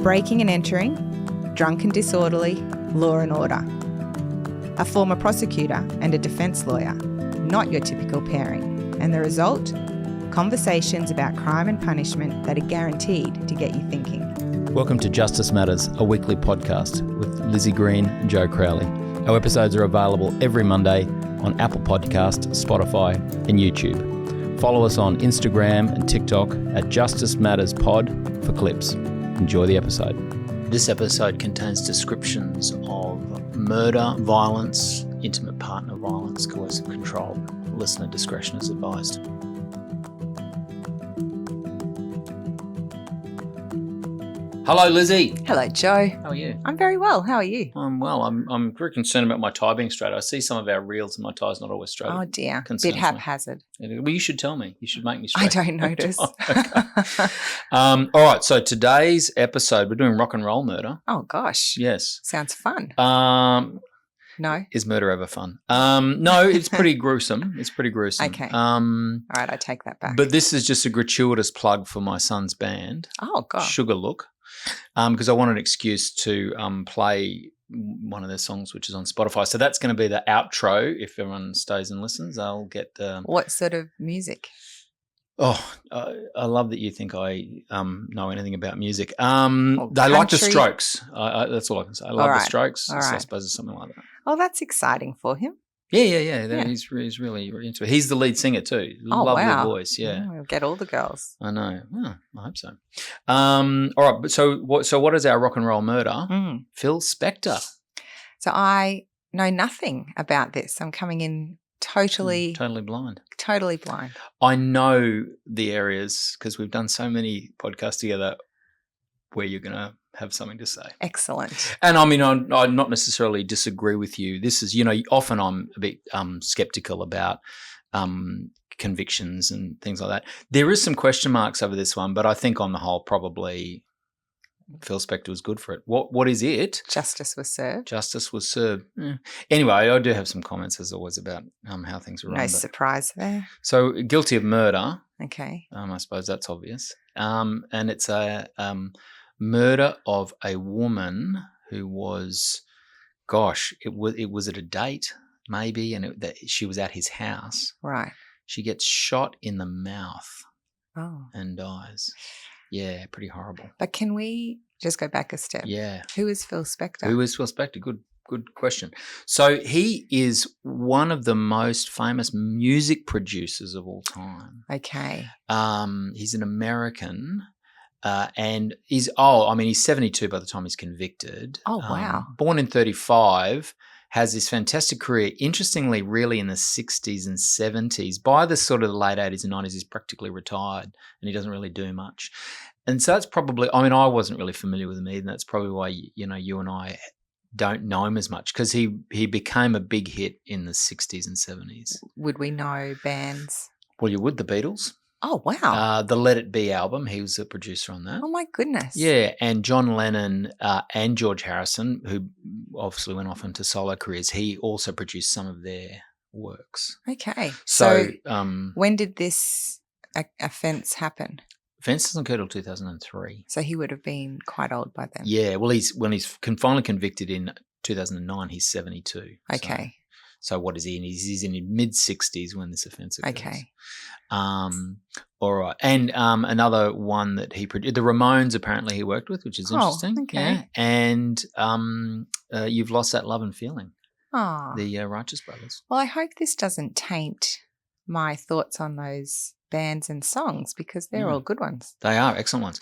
breaking and entering, drunk and disorderly, law and order. A former prosecutor and a defence lawyer, not your typical pairing. And the result? Conversations about crime and punishment that are guaranteed to get you thinking. Welcome to Justice Matters, a weekly podcast with Lizzie Green and Joe Crowley. Our episodes are available every Monday on Apple Podcasts, Spotify and YouTube. Follow us on Instagram and TikTok at Justice Matters Pod for clips. Enjoy the episode. This episode contains descriptions of murder, violence, intimate partner violence, coercive control. Listener discretion is advised. Hello, Lizzie. Hello, Joe. How are you? I'm very well. How are you? I'm well. I'm very concerned about my tie being straight. I see some of our reels and my tie's not always straight. Oh, dear. Concerns Bit haphazard. me. Well, you should tell me. You should make me I straight. don't notice. Okay. All right. So today's episode, we're doing rock and roll murder. Oh, gosh. Yes. Sounds fun. No? Is murder ever fun? No, it's pretty gruesome. It's pretty gruesome. Okay. All right, I take that back. But this is just a gratuitous plug for my son's band. Oh, gosh. Sugar Look. Because I want an excuse to play one of their songs, which is on Spotify. So that's going to be the outro. If everyone stays and listens, I'll get. What sort of music? Oh, I love that you think I know anything about music. They country? like the Strokes. That's all I can say. I love the Strokes. All So I right. suppose it's something like that. Oh, that's exciting for him. Yeah. He's really into it. He's the lead singer too. Oh, Lovely wow. voice. Yeah. We'll get all the girls. I know. Oh, I hope so. All right. But so what is our rock and roll murder? Phil Spector. So I know nothing about this. I'm coming in totally blind. Totally blind. I know the areas because we've done so many podcasts together where you're going to have something to say. Excellent. And I mean, I not necessarily disagree with you. This is, often I'm a bit skeptical about convictions and things like that. There is some question marks over this one, but I think on the whole, probably Phil Spector was good for it. What is it? Justice was served. Justice was served. Anyway, I do have some comments as always about how things are run. No surprise there. So guilty of murder. Okay. I suppose that's obvious. And it's a murder of a woman who was, it was at a date maybe, and she was at his house. Right. She gets shot in the mouth and dies. Yeah, pretty horrible. But can we just go back a step? Yeah. Who is Phil Spector? Who is Phil Spector? Good question. So he is one of the most famous music producers of all time. Okay. He's an American. And he's 72 by the time he's convicted. Oh, wow. Born in 1935, has this fantastic career. Interestingly, really in the 60s and 70s. By the sort of the late 80s and 90s, he's practically retired and he doesn't really do much. And so that's probably, I wasn't really familiar with him either. And that's probably why, you and I don't know him as much because he became a big hit in the 60s and 70s. Would we know bands? Well, you would, the Beatles. Oh, wow. The Let It Be album, he was a producer on that. Oh, my goodness. Yeah, and John Lennon and George Harrison, who obviously went off into solo careers, he also produced some of their works. Okay. So when did this offence happen? Offence doesn't occur till 2003. So he would have been quite old by then. Yeah, well, when he's finally convicted in 2009, he's 72. Okay. So what is he in? He's in his mid-60s when this offence occurs. Okay. All right. And another one that he produced, the Ramones apparently he worked with, which is interesting. Okay. Yeah. And You've Lost That Love and Feeling, Oh. the Righteous Brothers. Well, I hope this doesn't taint my thoughts on those bands and songs because they're all good ones. They are excellent ones.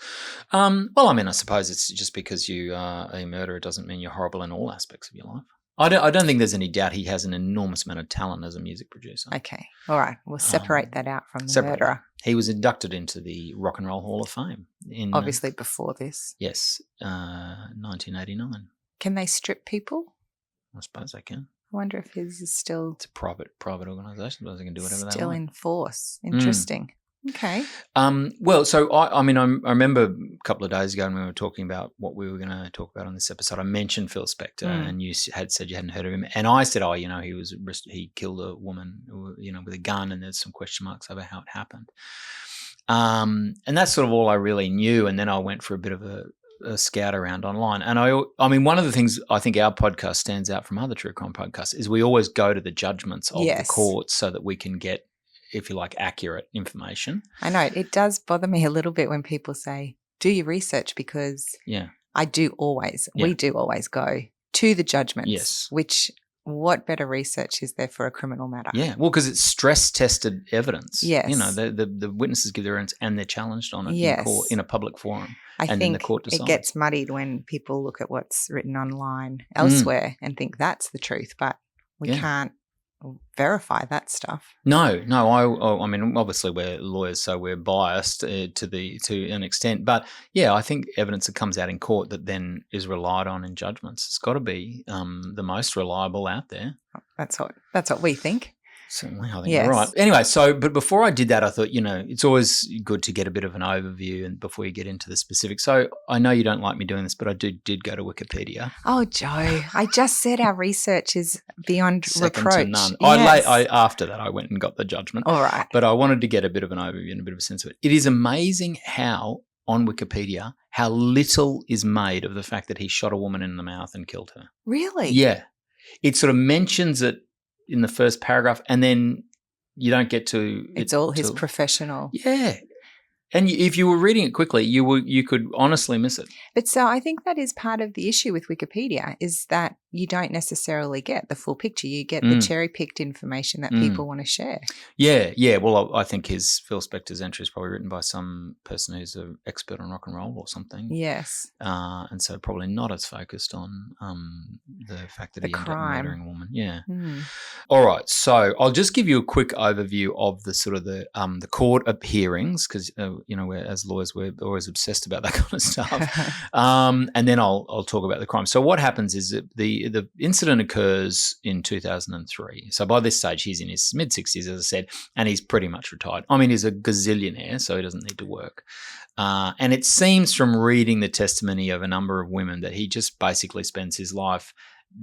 I suppose it's just because you are a murderer doesn't mean you're horrible in all aspects of your life. I don't think there's any doubt he has an enormous amount of talent as a music producer. Okay. All right. We'll separate that out from the murderer. He was inducted into the Rock and Roll Hall of Fame. Obviously before this. Yes, 1989. Can they strip people? I suppose they can. I wonder if his is still... It's a private organisation. They can do whatever they want. Still in force. Interesting. Okay. So I remember a couple of days ago when we were talking about what we were going to talk about on this episode, I mentioned Phil Spector and you had said you hadn't heard of him. And I said, he killed a woman, with a gun, and there's some question marks over how it happened. And that's sort of all I really knew. And then I went for a bit of a scout around online. And I mean, one of the things I think our podcast stands out from other true crime podcasts is we always go to the judgments of the courts so that we can get, if you like, accurate information. I know. It does bother me a little bit when people say, do your research, because I do always, we do always go to the judgments. Yes. Which, what better research is there for a criminal matter? Yeah. Well, because it's stress-tested evidence. Yes. You know, the witnesses give their evidence and they're challenged on it in court, in a public forum. I think then the court decides. It gets muddied when people look at what's written online elsewhere and think that's the truth, but we can't verify that stuff. No. I mean, obviously we're lawyers, so we're biased to an extent. But yeah, I think evidence that comes out in court that then is relied on in judgments, it's got to be the most reliable out there. That's what we think. Certainly, I think you're right. Anyway, but before I did that, I thought, it's always good to get a bit of an overview and before you get into the specifics. So I know you don't like me doing this, but I did go to Wikipedia. Oh, Joe, I just said our research is beyond Second reproach. to none. Yes. After that, I went and got the judgment. All right. But I wanted to get a bit of an overview and a bit of a sense of it. It is amazing how, on Wikipedia, how little is made of the fact that he shot a woman in the mouth and killed her. Really? Yeah. It sort of mentions it in the first paragraph, and then you don't get to it's all his professional. Yeah. And if you were reading it quickly, you could honestly miss it. But so I think that is part of the issue with Wikipedia, is that you don't necessarily get the full picture. You get the cherry-picked information that people want to share. Yeah. Well, I think Phil Spector's entry is probably written by some person who's an expert on rock and roll or something. Yes. And so probably not as focused on the fact that he ended up murdering a woman. Yeah. All right. So I'll just give you a quick overview of the sort of the court hearings, because as lawyers, we're always obsessed about that kind of stuff. And then I'll talk about the crime. So what happens is that the incident occurs in 2003. So by this stage, he's in his mid-60s, as I said, and he's pretty much retired. I mean, he's a gazillionaire, so he doesn't need to work. And it seems from reading the testimony of a number of women that he just basically spends his life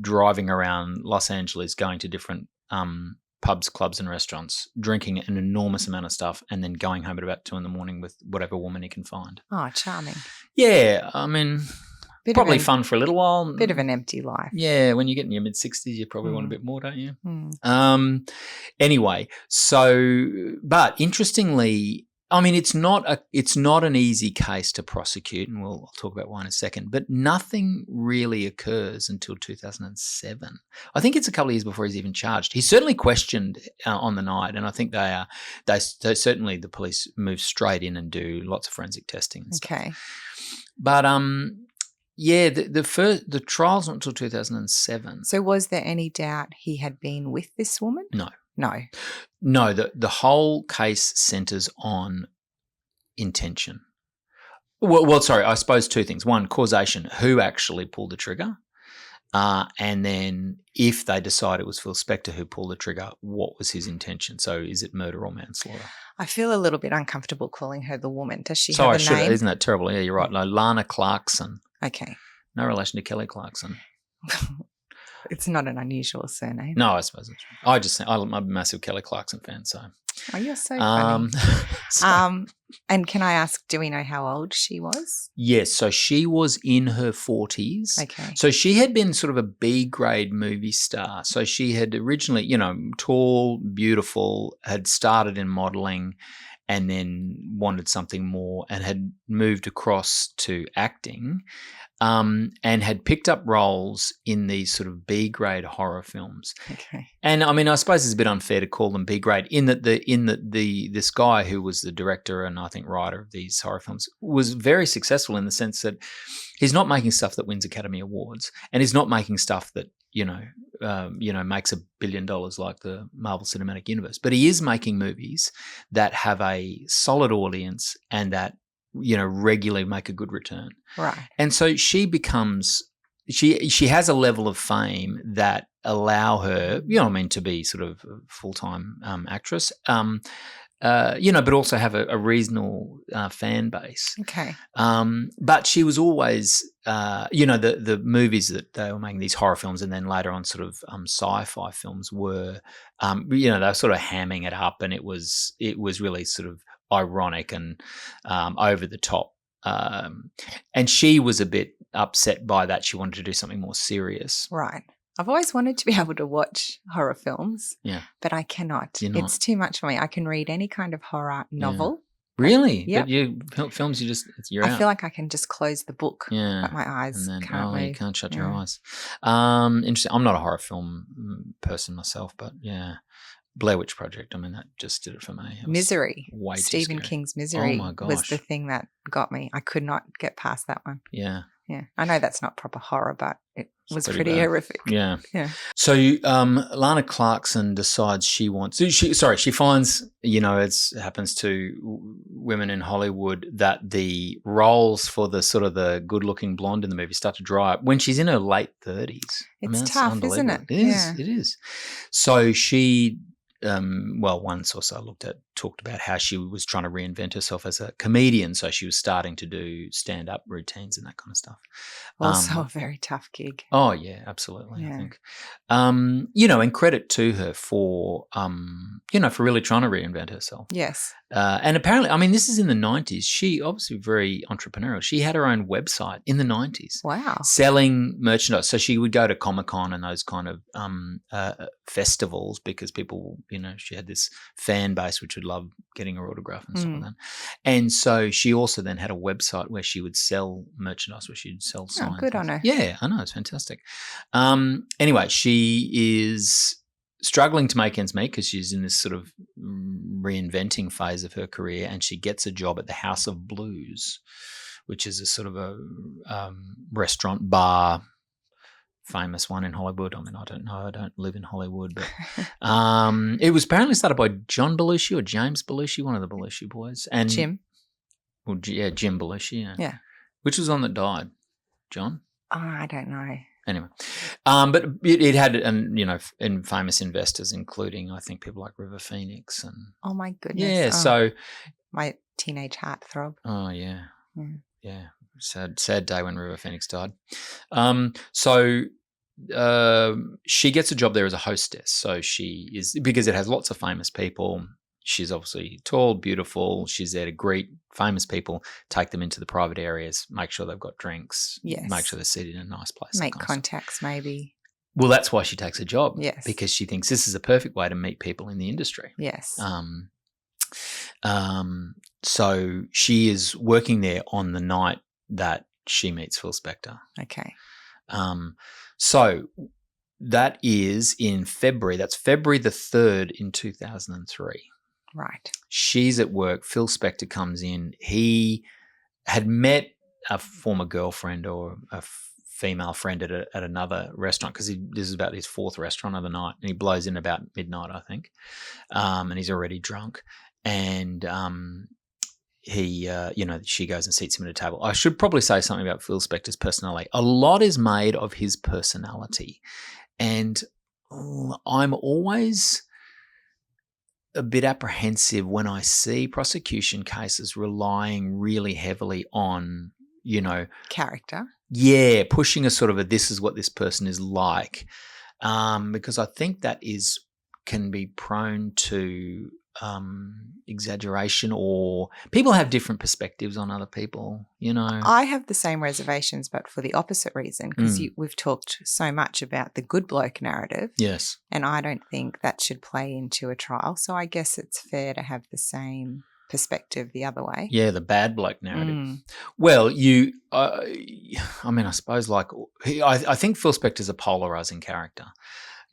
driving around Los Angeles, going to different pubs, clubs and restaurants, drinking an enormous amount of stuff, and then going home at about 2 a.m. with whatever woman he can find. Oh, charming. Yeah, I mean, probably fun for a little while. Bit of an empty life. Yeah, when you get in your mid-60s, you probably want a bit more, don't you? Anyway, but interestingly, I mean, it's not an easy case to prosecute, and I'll talk about why in a second, but nothing really occurs until 2007. I think it's a couple of years before he's even charged. He's certainly questioned on the night, and I think they certainly, the police move straight in and do lots of forensic testing and stuff. Okay. But the trial's not until 2007. So was there any doubt he had been with this woman? No, the whole case centres on intention. Well, sorry, I suppose two things. One, causation, who actually pulled the trigger? And then if they decide it was Phil Spector who pulled the trigger, what was his intention? So is it murder or manslaughter? I feel a little bit uncomfortable calling her the woman. Does she have a name? Isn't that terrible? Yeah, you're right. No, Lana Clarkson. Okay. No relation to Kelly Clarkson. It's not an unusual surname. No, I suppose it's true. I'm a massive Kelly Clarkson fan, so. Oh, you're so funny. And can I ask, do we know how old she was? Yes, so she was in her 40s. Okay. So she had been sort of a B-grade movie star. So she had originally, tall, beautiful, had started in modelling and then wanted something more and had moved across to acting. And had picked up roles in these sort of B-grade horror films. Okay. And I mean, I suppose it's a bit unfair to call them B-grade in that this guy who was the director and I think writer of these horror films was very successful in the sense that he's not making stuff that wins Academy Awards, and he's not making stuff that makes $1 billion like the Marvel Cinematic Universe, but he is making movies that have a solid audience and that regularly make a good return. Right. And so she becomes, she has a level of fame that allow her, to be sort of a full-time actress, but also have a reasonable fan base. Okay. But she was always, the movies that they were making, these horror films, and then later on sort of sci-fi films were, they were sort of hamming it up, and it was really sort of ironic and over the top. And she was a bit upset by that. She wanted to do something more serious. Right. I've always wanted to be able to watch horror films, Yeah. but I cannot. You're not. It's too much for me. I can read any kind of horror novel. Really? Yep. But films, you're out. I feel like I can just close the book, Yeah. but my eyes And then, can't move. you can't shut your Yeah. eyes. Interesting. I'm not a horror film person myself, but yeah. Blair Witch Project, I mean, that just did it for me. It was Misery. way too Stephen scary. King's Misery Oh my was gosh. the thing that got me. I could not get past that one. Yeah. Yeah. I know that's not proper horror, but it was pretty pretty bad. horrific. Yeah. Yeah. So Lana Clarkson decides she finds, it happens to women in Hollywood, that the roles for the sort of the good-looking blonde in the movie start to dry up when she's in her late 30s. It's tough, isn't it? It is. Yeah. It is. So she, one source I talked about how she was trying to reinvent herself as a comedian. So she was starting to do stand-up routines and that kind of stuff. Also a very tough gig. Oh yeah, absolutely. Yeah. I think, and credit to her for really trying to reinvent herself. Yes. And apparently, I mean, this is in the 90s. She obviously very entrepreneurial. She had her own website in the 90s. Wow. Selling merchandise. So she would go to Comic-Con and those kind of festivals because people, she had this fan base which would love getting her autograph and stuff like that. And so she also then had a website where she would sell merchandise, where she'd sell signs. Good on her. Yeah, I know. It's fantastic. Anyway, she is struggling to make ends meet because she's in this sort of reinventing phase of her career, and she gets a job at the House of Blues, which is a sort of a restaurant bar, famous one in Hollywood. I mean, I don't know. I don't live in Hollywood, but it was apparently started by John Belushi or James Belushi, one of the Belushi boys. And Jim. Well, yeah, Jim Belushi, yeah. Yeah. Which was the one that died? John? Oh, I don't know. Anyway, but it had, and famous investors, including I think people like River Phoenix and. Oh my goodness. Yeah, so. My teenage heartthrob. Oh yeah, Mm. yeah. Sad day when River Phoenix died. So she gets a job there as a hostess. So she is, because it has lots of famous people. She's obviously tall, beautiful. She's there to greet famous people, take them into the private areas, make sure they've got drinks, Yes. make sure they're seated in a nice place. Make contacts, maybe. Well, that's why she takes a job. Yes. Because she thinks this is a perfect way to meet people in the industry. Yes. So she is working there on the night that she meets Phil Spector. Okay. So that is in February. That's February the 3rd in 2003. Right. She's at work. Phil Spector comes in. He had met a former girlfriend or a female friend at another restaurant, because this is about his 4th restaurant of the night, and he blows in about midnight, I think, and he's already drunk. And he, she goes and seats him at a table. I should probably say something about Phil Spector's personality. A lot is made of his personality, and I'm always a bit apprehensive when I see prosecution cases relying really heavily on, character. Yeah, pushing a sort of this is what this person is like, because I think that can be prone to exaggeration, or people have different perspectives on other people, I have the same reservations, but for the opposite reason, because we've talked so much about the good bloke narrative. Yes. And I don't think that should play into a trial. So I guess it's fair to have the same perspective the other way. Yeah, the bad bloke narrative. Well, I suppose I think Phil Spector's a polarizing character.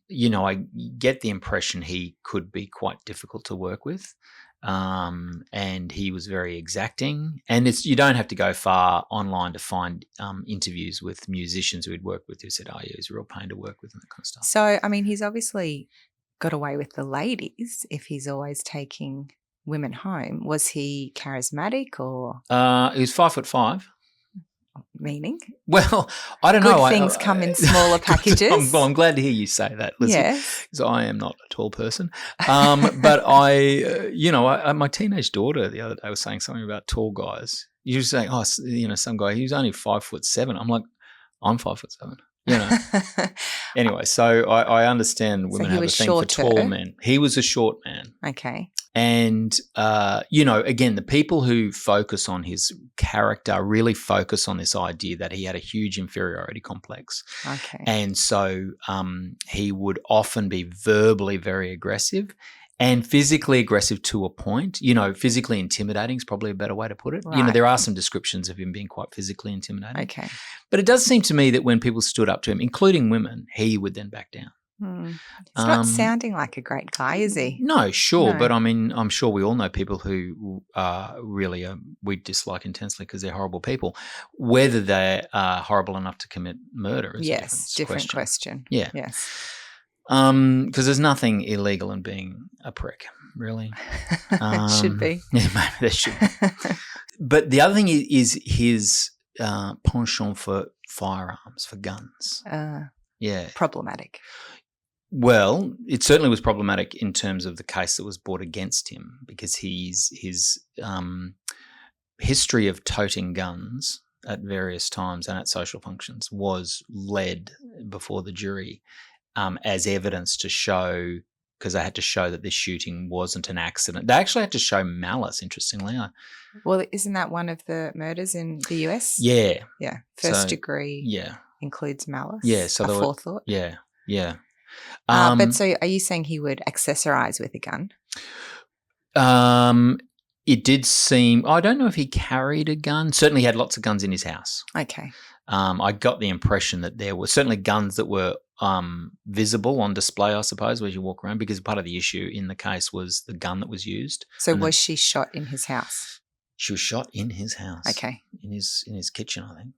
I get the impression he could be quite difficult to work with, and he was very exacting. And you don't have to go far online to find interviews with musicians who he'd worked with who said, "Oh, yeah, he's a real pain to work with," and that kind of stuff. So, I mean, he's obviously got away with the ladies if he's always taking women home. Was he charismatic or? He was 5'5". Meaning? Well, I don't know. Good things come in smaller packages. I'm glad to hear you say that, Lizzie. Yes. Because I am not a tall person. But my teenage daughter the other day was saying something about tall guys. You were saying, some guy, he was only 5'7". I'm like, I'm 5'7". Anyway, so I understand women have a thing for tall men. He was a short man. Okay. And, again, the people who focus on his character really focus on this idea that he had a huge inferiority complex. Okay. And so he would often be verbally very aggressive and physically aggressive to a point. Physically intimidating is probably a better way to put it. Right. There are some descriptions of him being quite physically intimidating. Okay. But it does seem to me that when people stood up to him, including women, he would then back down. He's not sounding like a great guy, is he? No, sure. No. But I mean, I'm sure we all know people who really we dislike intensely because they're horrible people. Whether they are horrible enough to commit murder is a different question. Yeah. Yes. Because there's nothing illegal in being a prick, really. Should be. Yeah, maybe there should be. But the other thing is his penchant for firearms, for guns. Yeah. Problematic. Well, it certainly was problematic in terms of the case that was brought against him because his history of toting guns at various times and at social functions was led before the jury as evidence to show, because they had to show that this shooting wasn't an accident. They actually had to show malice, interestingly. Well, isn't that one of the murders in the US? Yeah. Yeah. First degree includes malice. Yeah. So forethought. Yeah. Yeah. But so are you saying he would accessorize with a gun? It did seem – I don't know if he carried a gun. Certainly he had lots of guns in his house. Okay. I got the impression that there were certainly guns that were visible on display, I suppose, as you walk around, because part of the issue in the case was the gun that was used. So was she shot in his house? She was shot in his house. Okay. In his kitchen, I think.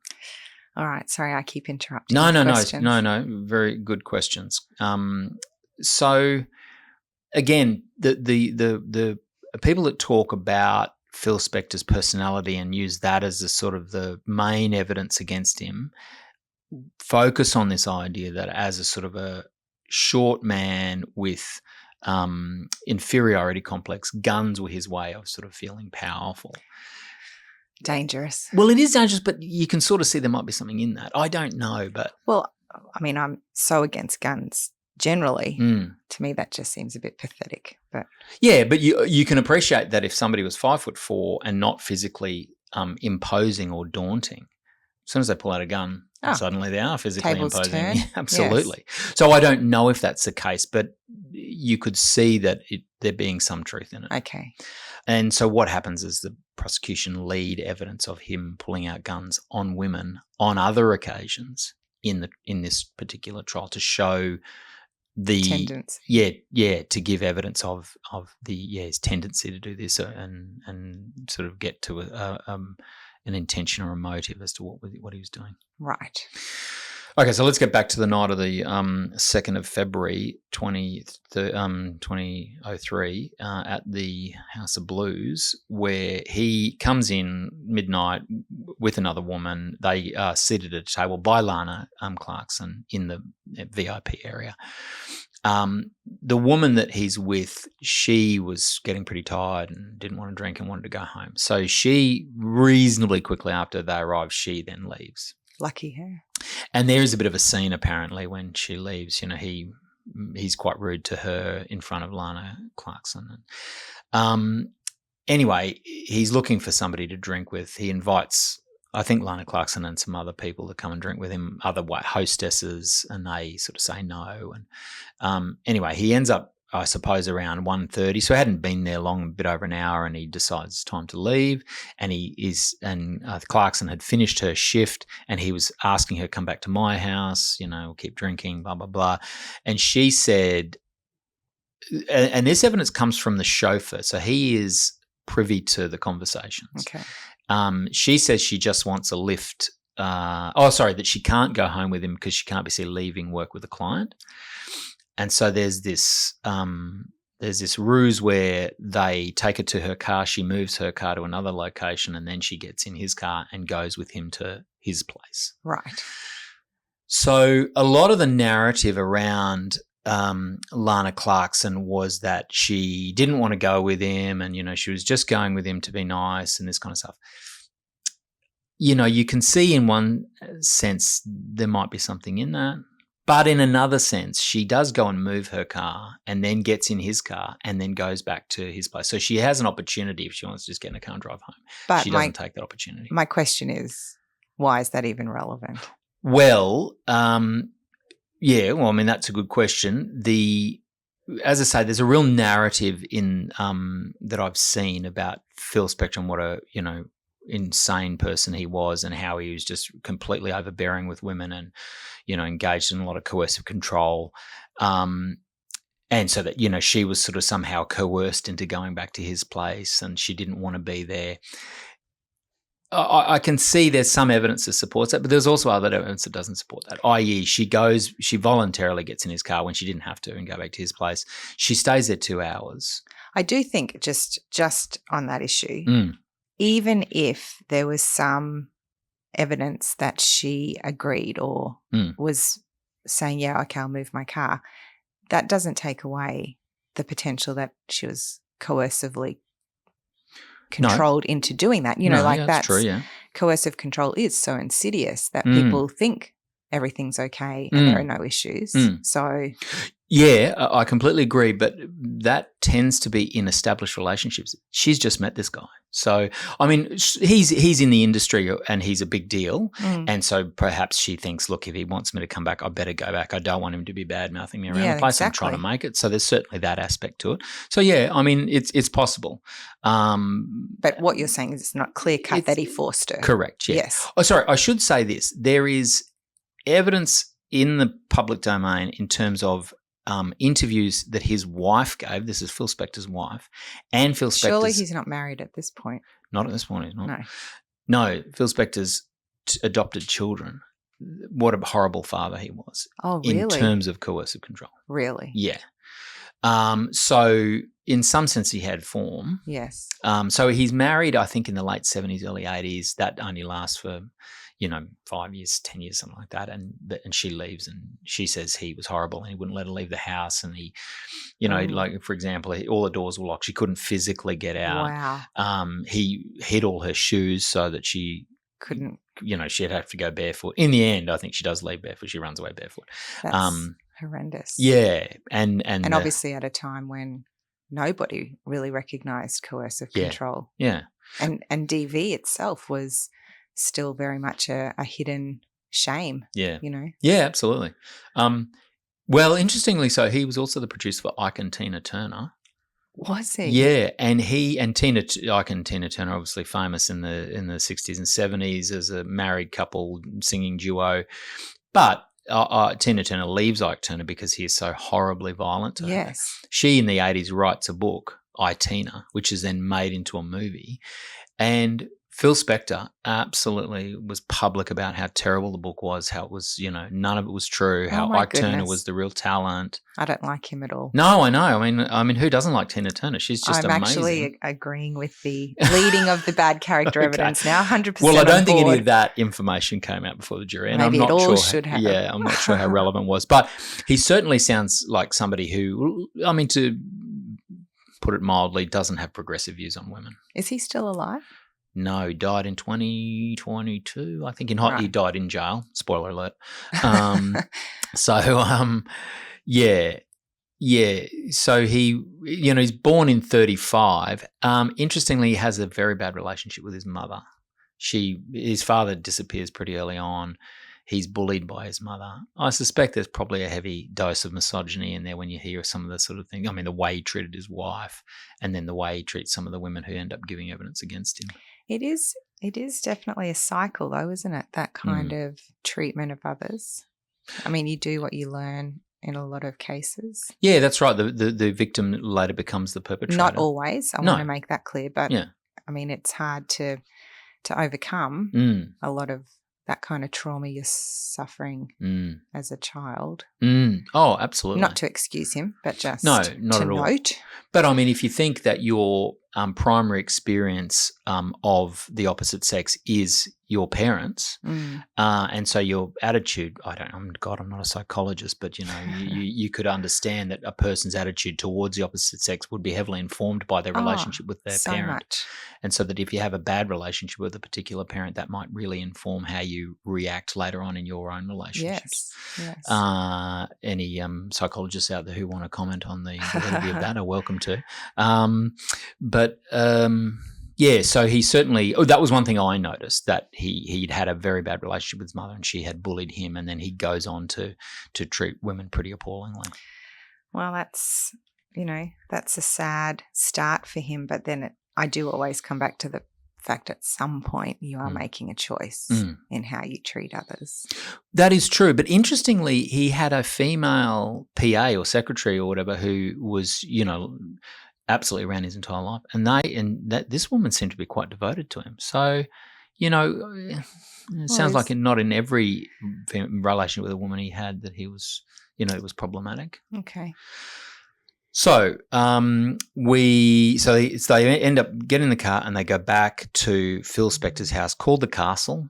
All right. Sorry, I keep interrupting. No. Very good questions. So again, the people that talk about Phil Spector's personality and use that as a sort of the main evidence against him focus on this idea that as a sort of a short man with inferiority complex, guns were his way of sort of feeling powerful. Dangerous. Well, it is dangerous, but you can sort of see there might be something in that. I don't know, but... Well, I mean, I'm so against guns generally. To me, that just seems a bit pathetic. But yeah, but you can appreciate that if somebody was 5'4" and not physically imposing or daunting, as soon as they pull out a gun, suddenly they are physically imposing. Turn. Yeah, absolutely. Yes. So I don't know if that's the case, but you could see that there being some truth in it. Okay. And so what happens is the prosecution lead evidence of him pulling out guns on women on other occasions in this particular trial to show the tendency. Yeah, to give evidence of his tendency to do this and sort of get to an intention or a motive as to what he was doing. Right. Okay, so let's get back to the night of the 2nd of February 2003 at the House of Blues, where he comes in midnight with another woman. They are seated at a table by Lana Clarkson in the VIP area. The woman that he's with, she was getting pretty tired and didn't want to drink and wanted to go home. So she reasonably quickly after they arrive, she then leaves. Lucky her. And there is a bit of a scene apparently when she leaves. You know, he's quite rude to her in front of Lana Clarkson. Anyway, he's looking for somebody to drink with. He invites, I think, Lana Clarkson and some other people to come and drink with him, other hostesses, and they sort of say no. And anyway, he ends up, I suppose, around 1:30. So he hadn't been there long, a bit over an hour, and he decides it's time to leave. And Clarkson had finished her shift, and he was asking her to come back to my house, we'll keep drinking, blah, blah, blah. And she said, and this evidence comes from the chauffeur, so he is privy to the conversations. Okay. She says she just wants a lift. That she can't go home with him because she can't be seen leaving work with a client. And so there's this ruse where they take her to her car. She moves her car to another location, and then she gets in his car and goes with him to his place. Right. So a lot of the narrative around Lana Clarkson was that she didn't want to go with him, and she was just going with him to be nice and this kind of stuff. You can see in one sense there might be something in that. But in another sense, she does go and move her car and then gets in his car and then goes back to his place. So she has an opportunity if she wants to just get in a car and drive home. But she doesn't take that opportunity. My question is, why is that even relevant? Well, that's a good question. As I say, there's a real narrative in that I've seen about Phil Spector and what a insane person he was, and how he was just completely overbearing with women, and engaged in a lot of coercive control, and so that she was sort of somehow coerced into going back to his place, and she didn't want to be there. I can see there's some evidence that supports that, but there's also other evidence that doesn't support that, i.e. she voluntarily gets in his car when she didn't have to and go back to his place. She stays there 2 hours. I do think just on that issue, even if there was some evidence that she agreed or was saying, yeah, okay, I'll move my car, that doesn't take away the potential that she was coercively controlled into doing that. That's true, yeah. Coercive control is so insidious that people think everything's okay and there are no issues. So yeah, I completely agree, but that tends to be in established relationships. She's just met this guy. So, I mean, he's in the industry and he's a big deal. And so perhaps she thinks, look, if he wants me to come back, I better go back. I don't want him to be bad-mouthing me around the place. Exactly. I'm trying to make it. So there's certainly that aspect to it. So, yeah, I mean, it's possible. But what you're saying is it's not clear-cut that he forced her. Correct, yeah. Yes. Oh, sorry, I should say this. There is evidence in the public domain in terms of interviews that his wife gave. This is Phil Spector's wife, and Phil Spector's. Surely he's not married at this point. Not at this point, he's not. No, Phil Spector's adopted children. What a horrible father he was. Oh, really? In terms of coercive control. Really? Yeah. So in some sense, he had form. Yes. So he's married, I think, in the late 70s, early 80s. That only lasts for 5 years, 10 years, something like that. And she leaves, and she says he was horrible and he wouldn't let her leave the house. And he, like, for example, all the doors were locked. She couldn't physically get out. Wow. He hid all her shoes so that she couldn't, she'd have to go barefoot. In the end, I think she does leave barefoot. She runs away barefoot. That's horrendous. Yeah. And obviously at a time when nobody really recognised coercive control. Yeah. And DV itself was still very much a hidden shame. Yeah. Yeah, absolutely. Well, interestingly so, he was also the producer for Ike and Tina Turner. Was he? Yeah, and Ike and Tina Turner are obviously famous in the 60s and 70s as a married couple singing duo. But Tina Turner leaves Ike Turner because he is so horribly violent to her. Yes. She in the 80s writes a book, I, Tina, which is then made into a movie. And Phil Spector absolutely was public about how terrible the book was, how it was, none of it was true, how Ike Turner was the real talent. I don't like him at all. No, I know. I mean, who doesn't like Tina Turner? She's just amazing. I'm actually agreeing with the leading of the bad character evidence now, 100%. Well, I don't think any of that information came out before the jury. And Maybe I'm not sure should have. Yeah, I'm not sure how relevant it was. But he certainly sounds like somebody who, to put it mildly, doesn't have progressive views on women. Is he still alive? No, he died in 2022. I think he died in jail. Spoiler alert. Yeah. So he, he's born in 35. Interestingly, he has a very bad relationship with his mother. His father disappears pretty early on. He's bullied by his mother. I suspect there's probably a heavy dose of misogyny in there when you hear some of the sort of things. I mean, the way he treated his wife, and then the way he treats some of the women who end up giving evidence against him. It is definitely a cycle, though, isn't it? That kind of treatment of others. I mean, you do what you learn in a lot of cases. Yeah, that's right. The victim later becomes the perpetrator. Not always. I want to make that clear. But, I mean, it's hard to overcome a lot of that kind of trauma you're suffering as a child. Oh, absolutely. Not to excuse him, but just not to at all. note. But I mean, if you think that you're primary experience of the opposite sex is your parents, and so your attitude, I'm not a psychologist, but you could understand that a person's attitude towards the opposite sex would be heavily informed by their relationship with their so parent. much. And so that if you have a bad relationship with a particular parent, that might really inform how you react later on in your own relationships. Yes. Any psychologists out there who want to comment on the validity of that are welcome to. Yeah, so he certainly – that was one thing I noticed, that he'd had a very bad relationship with his mother and she had bullied him, and then he goes on to treat women pretty appallingly. Well, that's a sad start for him, but then I do always come back to the fact at some point you are making a choice in how you treat others. That is true, but interestingly, he had a female PA or secretary or whatever who was, absolutely around his entire life, and this woman seemed to be quite devoted to him. So, it sounds like not in every relation with a woman he had that he was, it was problematic. Okay. So they end up getting in the car and they go back to Phil Spector's house, called the Castle.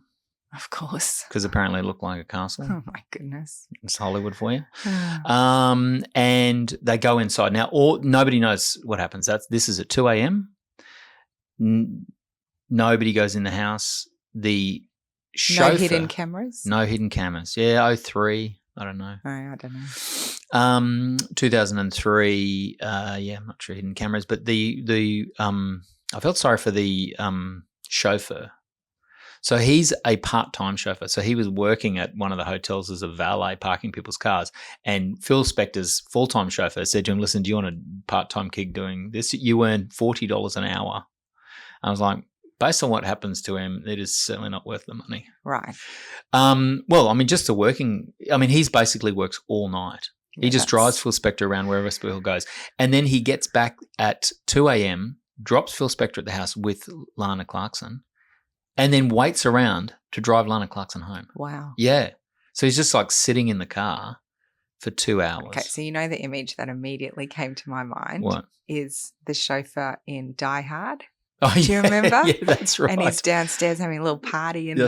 Of course. Because apparently it looked like a castle. Oh, my goodness. It's Hollywood for you. And they go inside. Now, nobody knows what happens. This is at 2 a.m. Nobody goes in the house. The chauffeur. No hidden cameras? No hidden cameras. Yeah, 03. I don't know. Oh, I don't know. 2003. I'm not sure hidden cameras, but I felt sorry for the chauffeur. So he's a part-time chauffeur. So he was working at one of the hotels as a valet, parking people's cars. And Phil Spector's full-time chauffeur said to him, "Listen, do you want a part-time gig doing this? You earn $40 an hour." I was like, based on what happens to him, it is certainly not worth the money. Right. He basically works all night. He just drives Phil Spector around wherever Phil goes. And then he gets back at 2 a.m., drops Phil Spector at the house with Lana Clarkson, and then waits around to drive Lana Clarkson home. Wow. Yeah. So he's just like sitting in the car for 2 hours. Okay, so the image that immediately came to my mind is the chauffeur in Die Hard. Oh, do you remember? Yeah, that's right. And he's downstairs having a little party in the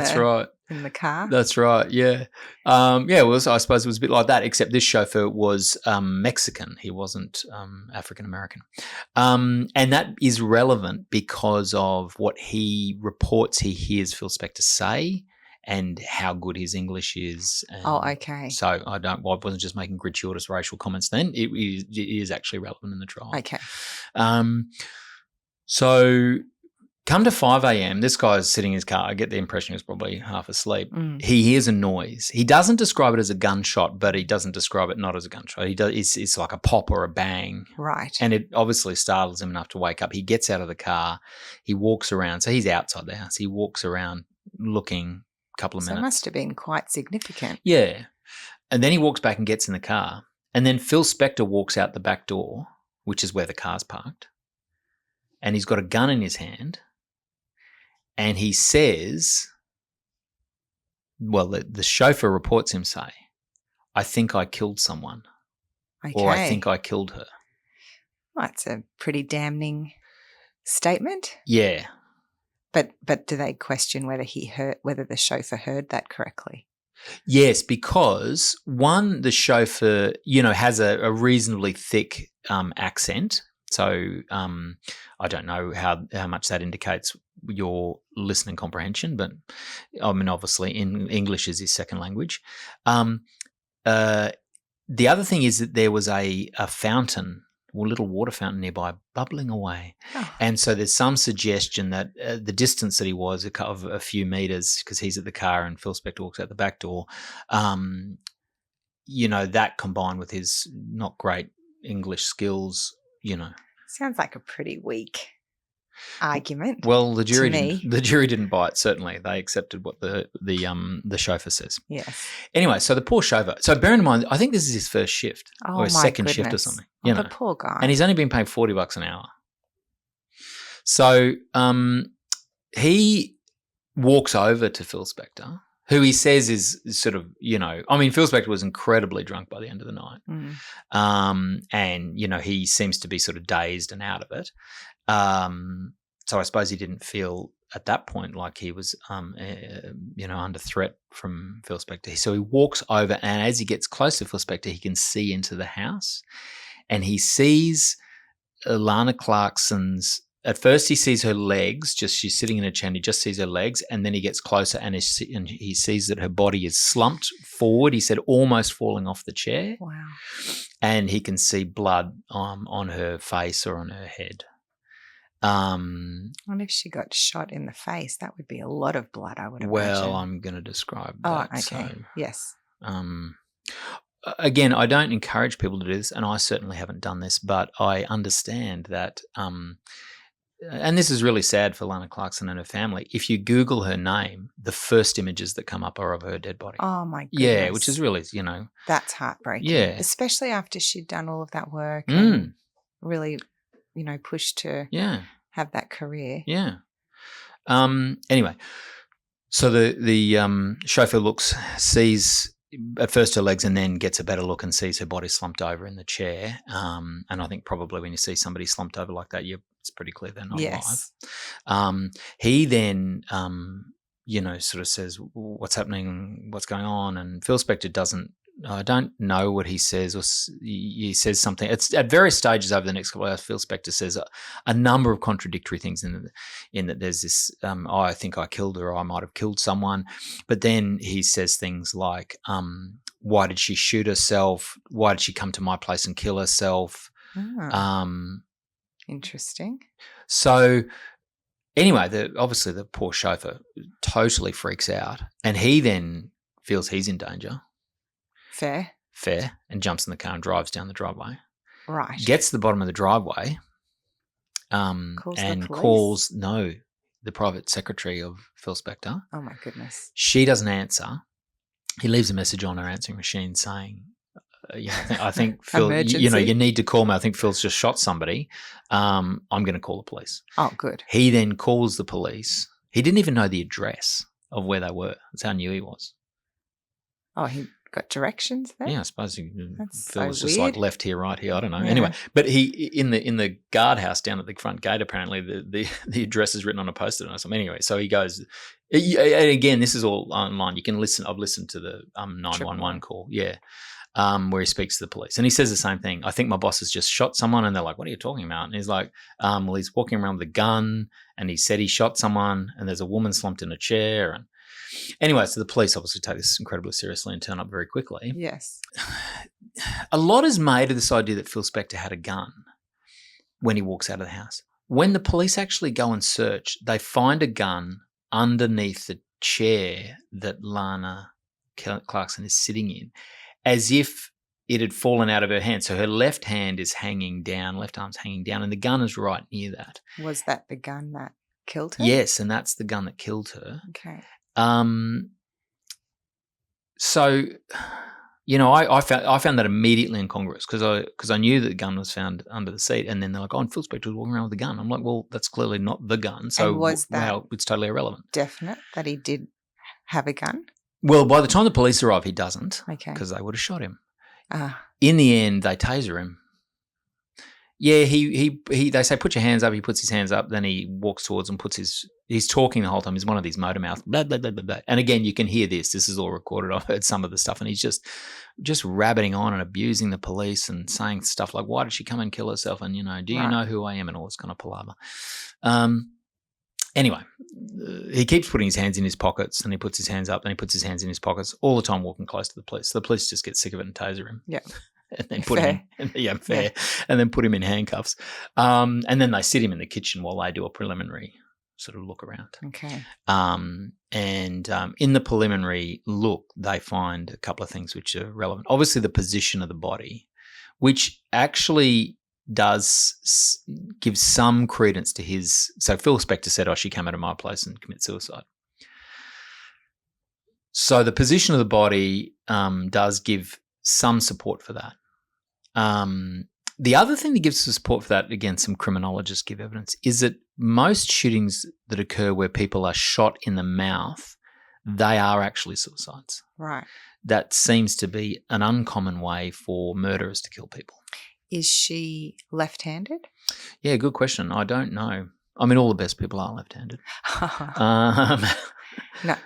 car. That's right, yeah. I suppose it was a bit like that, except this chauffeur was Mexican. He wasn't African-American. And that is relevant because of what he reports he hears Phil Spector say and how good his English is. And okay. So I wasn't just making gratuitous racial comments then. It is actually relevant in the trial. Okay. So come to 5 a.m., this guy's sitting in his car. I get the impression he was probably half asleep. He hears a noise. He doesn't describe it as a gunshot, but he doesn't describe it not as a gunshot. It's like a pop or a bang. Right. And it obviously startles him enough to wake up. He gets out of the car. He walks around. So he's outside the house. He walks around looking a couple of minutes. So it must have been quite significant. Yeah. And then he walks back and gets in the car. And then Phil Spector walks out the back door, which is where the car's parked. And he's got a gun in his hand, and he says, the chauffeur reports him say, "I think I killed someone," or "I think I killed her." Well, that's a pretty damning statement. Yeah. But do they question whether the chauffeur heard that correctly? Yes, because the chauffeur, has a reasonably thick accent. So I don't know how much that indicates your listening comprehension, but obviously English is his second language. The other thing is that there was a fountain, or little water fountain nearby, bubbling away. Oh. And so there's some suggestion that the distance that he was of a few meters, because he's at the car and Phil Spector walks out the back door, that combined with his not great English skills, Sounds like a pretty weak argument. Well, the jury didn't buy it. Certainly, they accepted what the chauffeur says. Yes. Anyway, so the poor chauffeur. So bear in mind, I think this is his first shift or his second shift or something. The poor guy. And he's only been paid $40 an hour. So he walks over to Phil Spector, who he says is sort of, Phil Spector was incredibly drunk by the end of the night. And, he seems to be sort of dazed and out of it. So I suppose he didn't feel at that point like he was, under threat from Phil Spector. So he walks over, and as he gets close to Phil Spector, he can see into the house, and he sees Lana Clarkson's. At first, he sees her legs. She's sitting in a chair, and he just sees her legs, and then he gets closer, and he sees that her body is slumped forward. He said almost falling off the chair. Wow! And he can see blood on her face or on her head. I wonder if she got shot in the face. That would be a lot of blood, I would imagine. Well, I'm going to describe that. Oh, okay. So, yes. Again, I don't encourage people to do this, and I certainly haven't done this, but I understand that, and this is really sad for Lana Clarkson and her family. If you Google her name, the first images that come up are of her dead body. Oh, my goodness. Yeah, which is really, That's heartbreaking. Yeah. Especially after she'd done all of that work and really, pushed to have that career. Yeah. Anyway, so the chauffeur sees at first her legs and then gets a better look and sees her body slumped over in the chair. And I think probably when you see somebody slumped over like that, it's pretty clear they're not alive. He then, sort of says, what's happening, what's going on? And Phil Spector I don't know what he says, or he says something. It's at various stages over the next couple of hours. Phil Spector says a number of contradictory things in that there's this, I think I killed her, or I might have killed someone. But then he says things like, why did she shoot herself? Why did she come to my place and kill herself? Interesting. So anyway, obviously the poor chauffeur totally freaks out, and he then feels he's in danger. Fair, and jumps in the car and drives down the driveway. Right. Gets to the bottom of the driveway, calls the private secretary of Phil Spector. Oh my goodness. She doesn't answer. He leaves a message on her answering machine saying, I think Phil, you need to call me. I think Phil's just shot somebody. I'm going to call the police. Oh, good. He then calls the police. He didn't even know the address of where they were. That's how new he was. Oh, he got directions there? Yeah, I suppose Phil was so just weird. like left here, right here. I don't know. Yeah. Anyway, but he in the guardhouse down at the front gate, apparently the address is written on a post-it or something. Anyway, so he goes. And again, this is all online. You can listen. I've listened to the 911 call. Yeah. Where he speaks to the police. And he says the same thing. I think my boss has just shot someone. And they're like, what are you talking about? And he's like, well, he's walking around with a gun, and he said he shot someone, and there's a woman slumped in a chair. And anyway, so the police obviously take this incredibly seriously and turn up very quickly. Yes. A lot is made of this idea that Phil Spector had a gun when he walks out of the house. When the police actually go and search, they find a gun underneath the chair that Lana Clarkson is sitting in, as if it had fallen out of her hand. So her left hand is hanging down, left arm's hanging down, and the gun is right near that. Was that the gun that killed her? Yes, and that's the gun that killed her. Okay. So, I found that immediately incongruous because I knew that the gun was found under the seat, and then they're like, oh, and Phil Spector was walking around with the gun. I'm like, well, that's clearly not the gun. So was that it's totally irrelevant. Definite that he did have a gun? Well, by the time the police arrive, he doesn't. Okay. Because they would have shot him. In the end, they taser him. Yeah, they say, put your hands up. He puts his hands up. Then he walks towards and he's talking the whole time. He's one of these motor mouths, blah, blah, blah, blah, blah. And again, you can hear this. This is all recorded. I've heard some of the stuff. And he's just rabbiting on and abusing the police and saying stuff like, why did she come and kill herself? And, do you know who I am? And all this kind of palaver. Anyway, he keeps putting his hands in his pockets, and he puts his hands up, and he puts his hands in his pockets all the time, walking close to the police. So the police just get sick of it and taser him. Yeah. And then put him and then put him in handcuffs. And then they sit him in the kitchen while they do a preliminary sort of look around. Okay. And in the preliminary look, they find a couple of things which are relevant. Obviously, the position of the body, which actually does give some credence to his. So Phil Spector said, "Oh, she came out of my place and committed suicide." So the position of the body does give some support for that. The other thing that gives support for that, again, some criminologists give evidence, is that most shootings that occur where people are shot in the mouth, they are actually suicides. Right. That seems to be an uncommon way for murderers to kill people. Is she left-handed? Yeah, good question. I don't know. I mean, all the best people are left-handed.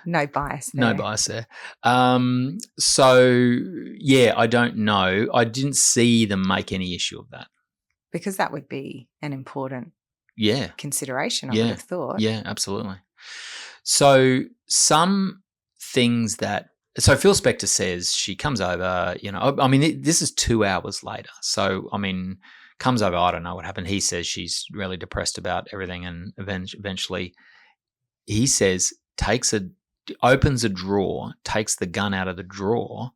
No bias there. No bias there. So, yeah, I don't know. I didn't see them make any issue of that. Because that would be an important consideration, I would have thought. Yeah, absolutely. So some things that – so Phil Spector says she comes over, I mean, this is 2 hours later. So, I mean, comes over, I don't know what happened. He says she's really depressed about everything, and eventually he says opens a drawer, takes the gun out of the drawer,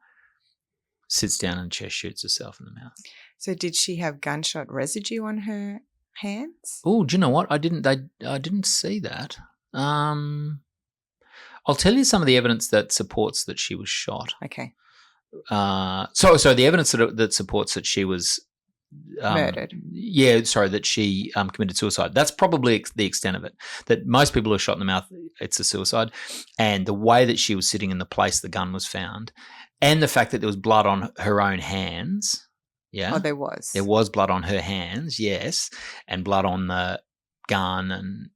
sits down and just shoots herself in the mouth. So did she have gunshot residue on her hands? Oh, do you know what? I didn't see that. I'll tell you some of the evidence that supports that she was shot. Okay. So the evidence that supports that she was murdered. Yeah, sorry, that she committed suicide. That's probably the extent of it. That most people who are shot in the mouth, it's a suicide. And the way that she was sitting in the place the gun was found, and the fact that there was blood on her own hands. Yeah. Oh, there was. There was blood on her hands, yes, and blood on the gun, and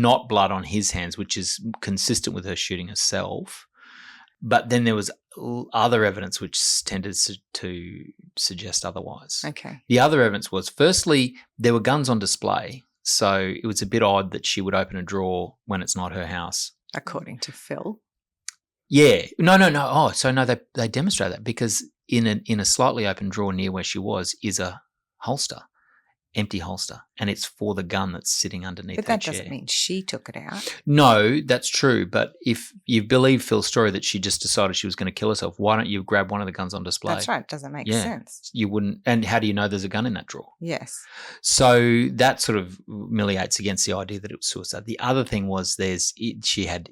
not blood on his hands, which is consistent with her shooting herself. But then there was other evidence which tended to suggest otherwise. Okay. The other evidence was, firstly, there were guns on display, so it was a bit odd that she would open a drawer when it's not her house. According to Phil. Yeah. No. Oh, so no, they demonstrate that because in a slightly open drawer near where she was is a holster. Empty holster, and it's for the gun that's sitting underneath her chair. But that doesn't mean she took it out. No, that's true. But if you believe Phil's story that she just decided she was going to kill herself, why don't you grab one of the guns on display? That's right. It doesn't make sense. You wouldn't. And how do you know there's a gun in that drawer? Yes. So that sort of militates against the idea that it was suicide. The other thing was she had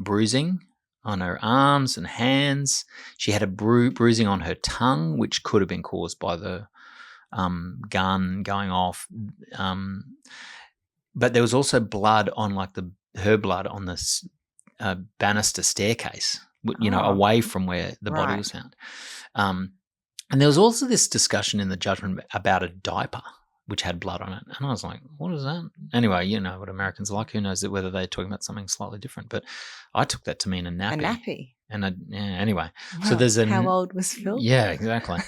bruising on her arms and hands. She had a bruising on her tongue, which could have been caused by the gun going off, but there was also blood on her blood on this banister staircase, away from where the body was found. And there was also this discussion in the judgment about a diaper which had blood on it, and I was like, "What is that?" Anyway, you know what Americans are like. Who knows whether they're talking about something slightly different? But I took that to mean a nappy. A nappy. And anyway, wow. So there's how old was Phil? Yeah, exactly.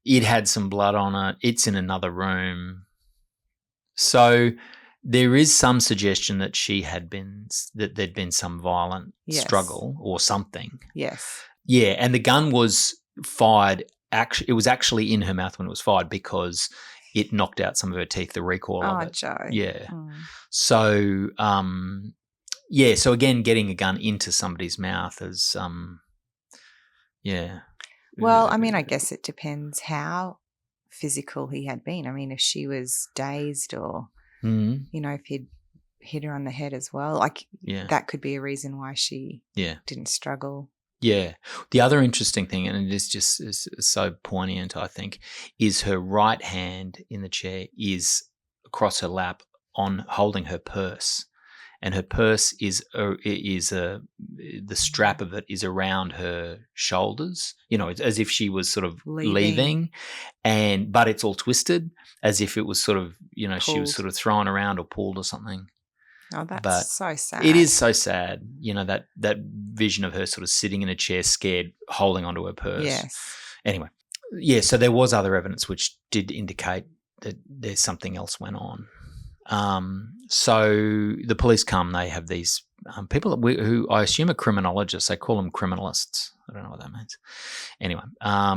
It had some blood on it. It's in another room. So there is some suggestion that there'd been some violent struggle or something. Yes. Yeah, and the gun was fired. It was actually in her mouth when it was fired because it knocked out some of her teeth, the recoil of it. Oh, Joe. Yeah. Oh. So, so again, getting a gun into somebody's mouth is, Well, I mean, I guess it depends how physical he had been. I mean, if she was dazed or, if he'd hit her on the head as well, that could be a reason why she didn't struggle. Yeah. The other interesting thing, and it is so poignant, I think, is her right hand in the chair is across her lap holding her purse. And her purse the strap of it is around her shoulders, it's as if she was sort of leaving, but it's all twisted as if it was sort of, pulled. She was sort of thrown around or pulled or something. Oh, that's so sad. It is so sad, that vision of her sort of sitting in a chair, scared, holding onto her purse. Yes. Anyway, so there was other evidence which did indicate that there's something else went on. So the police come, they have these people who I assume are criminologists. They call them criminalists. I don't know what that means. Anyway, I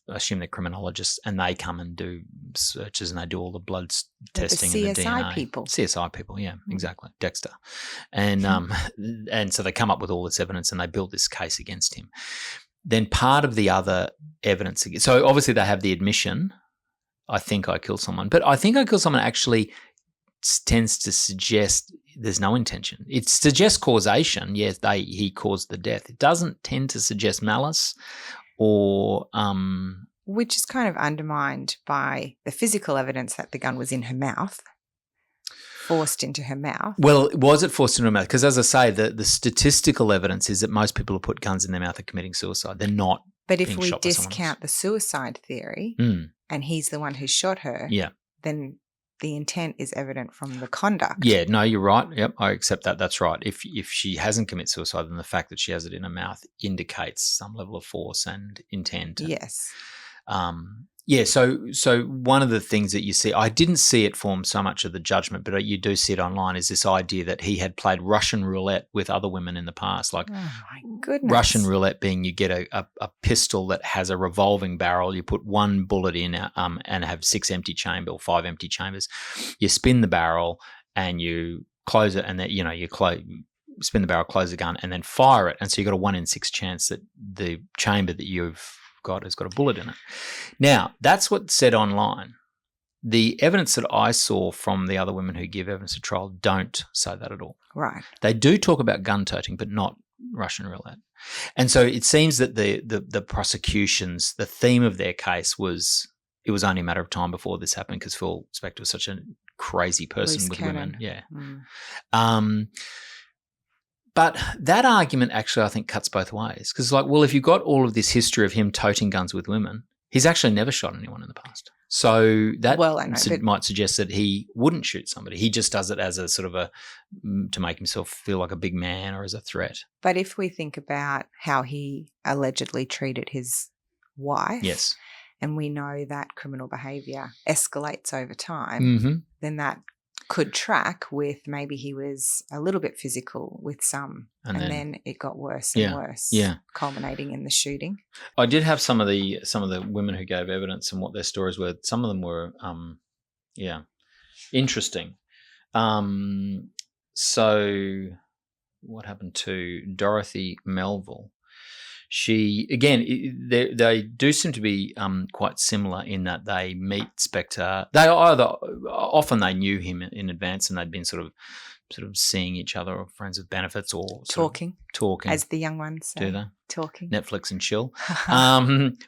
assume they're criminologists, and they come and do searches, and they do all the blood testing and the DNA. CSI people, yeah, exactly. Dexter. And and so they come up with all this evidence and they build this case against him. Then part of the other evidence, so obviously they have the admission, I think I killed someone, but I think I killed someone actually tends to suggest there's no intention. It suggests causation. Yes, he caused the death. It doesn't tend to suggest malice or which is kind of undermined by the physical evidence that the gun was in her mouth, forced into her mouth. Well, was it forced into her mouth? Because as I say, the statistical evidence is that most people who put guns in their mouth are committing suicide. They're not But if being we shot by someone else. discount the suicide theory and he's the one who shot her, then the intent is evident from the conduct. Yeah, no, you're right. Yep, I accept that. That's right. If she hasn't committed suicide, then the fact that she has it in her mouth indicates some level of force and intent. Yes. So one of the things that you see, I didn't see it form so much of the judgment, but you do see it online, is this idea that he had played Russian roulette with other women in the past. Like, oh my goodness. Russian roulette being you get a pistol that has a revolving barrel, you put one bullet in and have 6 empty chambers or 5 empty chambers. You spin the barrel and you close it, and then you spin the barrel, close the gun, and then fire it. And so you've got a 1 in 6 chance that the chamber that you've got has got a bullet in it. Now, that's what's said online. The evidence that I saw from the other women who give evidence at trial don't say that at all. Right. They do talk about gun toting, but not Russian roulette. And so it seems that the prosecution's, the theme of their case was, it was only a matter of time before this happened because Phil Spector was such a crazy person Loose with cannon. women. Yeah. But that argument actually, I think, cuts both ways. Because, like, well, if you've got all of this history of him toting guns with women, he's actually never shot anyone in the past. So that might suggest that he wouldn't shoot somebody. He just does it as a sort of to make himself feel like a big man or as a threat. But if we think about how he allegedly treated his wife, yes, and we know that criminal behaviour escalates over time, then that could track with maybe he was a little bit physical with some and then it got worse and worse, culminating in the shooting. I did have some of the women who gave evidence and what their stories were. Some of them were interesting. So what happened to Dorothy Melville? She, again, they do seem to be quite similar in that they meet Spector. Often they knew him in advance and they'd been sort of seeing each other or friends with benefits or talking, as the young ones say. Do they? Talking. Netflix and chill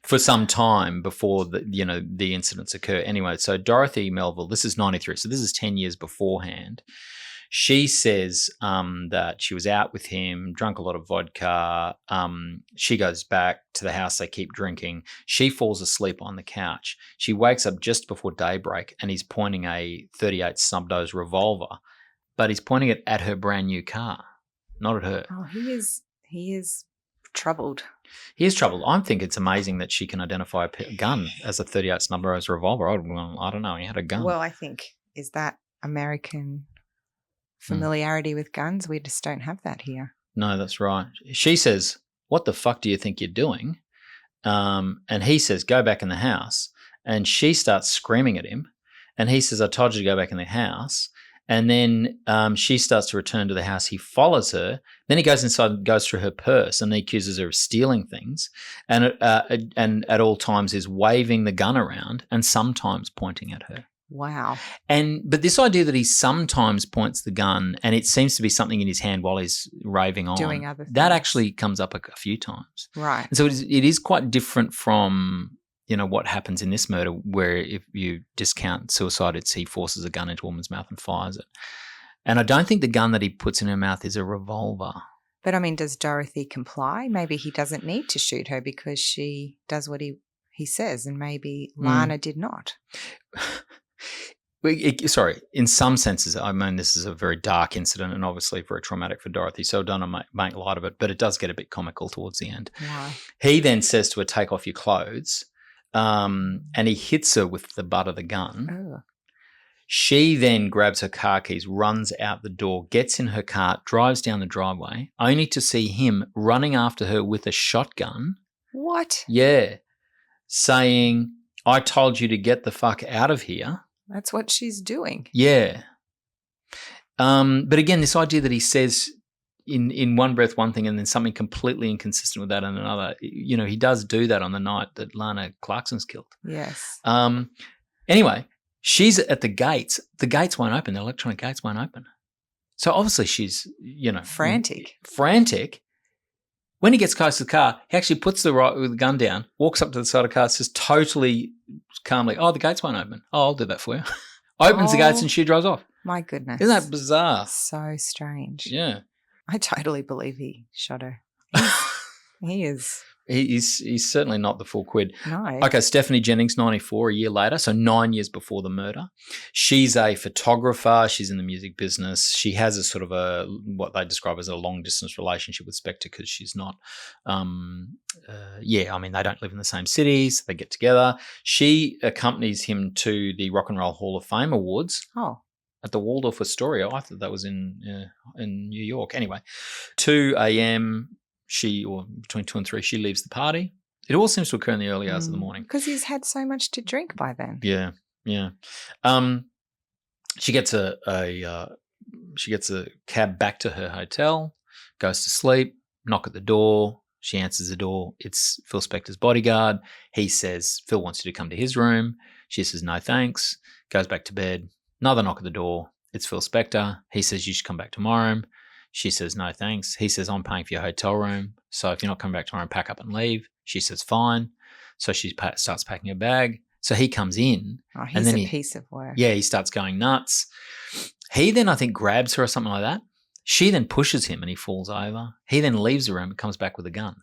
for some time before the incidents occur. Anyway, so Dorothy Melville, this is 93, so this is 10 years beforehand. She says that she was out with him, drunk a lot of vodka. She goes back to the house. They keep drinking. She falls asleep on the couch. She wakes up just before daybreak and he's pointing a .38 snub-nose revolver, but he's pointing it at her brand new car, not at her. Oh, he is troubled. He is troubled. I think it's amazing that she can identify a gun as a .38 snub-nose revolver. I don't know. He had a gun. Well, I think, is that American familiarity with guns? We just don't have that here. No, that's right. She says, "What the fuck do you think you're doing?" And he says, "Go back in the house." And she starts screaming at him. And he says, "I told you to go back in the house." And then she starts to return to the house. He follows her. Then he goes inside and goes through her purse and he accuses her of stealing things. And at all times is waving the gun around and sometimes pointing at her. Wow. But this idea that he sometimes points the gun and it seems to be something in his hand while he's raving on, doing other things, that actually comes up a few times. Right. And so it is quite different from, what happens in this murder, where if you discount suicide, it's he forces a gun into a woman's mouth and fires it. And I don't think the gun that he puts in her mouth is a revolver. But I mean, does Dorothy comply? Maybe he doesn't need to shoot her because she does what he says, and maybe Lana did not. Sorry, in some senses, I mean, this is a very dark incident and obviously very traumatic for Dorothy, so don't make light of it, but it does get a bit comical towards the end. Wow. He then says to her, "Take off your clothes," and he hits her with the butt of the gun. Oh. She then grabs her car keys, runs out the door, gets in her car, drives down the driveway, only to see him running after her with a shotgun. What? Yeah. Saying, "I told you to get the fuck out of here." That's what she's doing. Yeah. But again, this idea that he says in one breath one thing and then something completely inconsistent with that in another, he does do that on the night that Lana Clarkson's killed. Yes. Anyway, she's at the gates. The gates won't open. The electronic gates won't open. So obviously she's, frantic. Frantic. When he gets close to the car, he actually puts the gun down, walks up to the side of the car, says totally calmly, "Oh, the gates won't open. Oh, I'll do that for you." Opens the gates and she drives off. My goodness. Isn't that bizarre? So strange. Yeah. I totally believe he shot her. He is. He's certainly not the full quid. No. Okay, Stephanie Jennings, 94, a year later, so 9 years before the murder. She's a photographer. She's in the music business. She has a sort of what they describe as a long-distance relationship with Spector because she's not, they don't live in the same cities. They get together. She accompanies him to the Rock and Roll Hall of Fame Awards. Oh. At the Waldorf Astoria. I thought that was in New York. Anyway, 2 a.m., between 2 and 3, she leaves the party. It all seems to occur in the early hours of the morning. Because he's had so much to drink by then. Yeah. She gets a cab back to her hotel, goes to sleep, knock at the door. She answers the door. It's Phil Spector's bodyguard. He says, Phil wants you to come to his room. She says, no thanks. Goes back to bed. Another knock at the door. It's Phil Spector. He says, you should come back tomorrow. She says, no, thanks. He says, I'm paying for your hotel room. So if you're not coming back tomorrow, pack up and leave. She says, fine. So she starts packing her bag. So he comes in. Oh, he's a piece of work. Yeah, he starts going nuts. He then, I think, grabs her or something like that. She then pushes him and he falls over. He then leaves the room and comes back with a gun.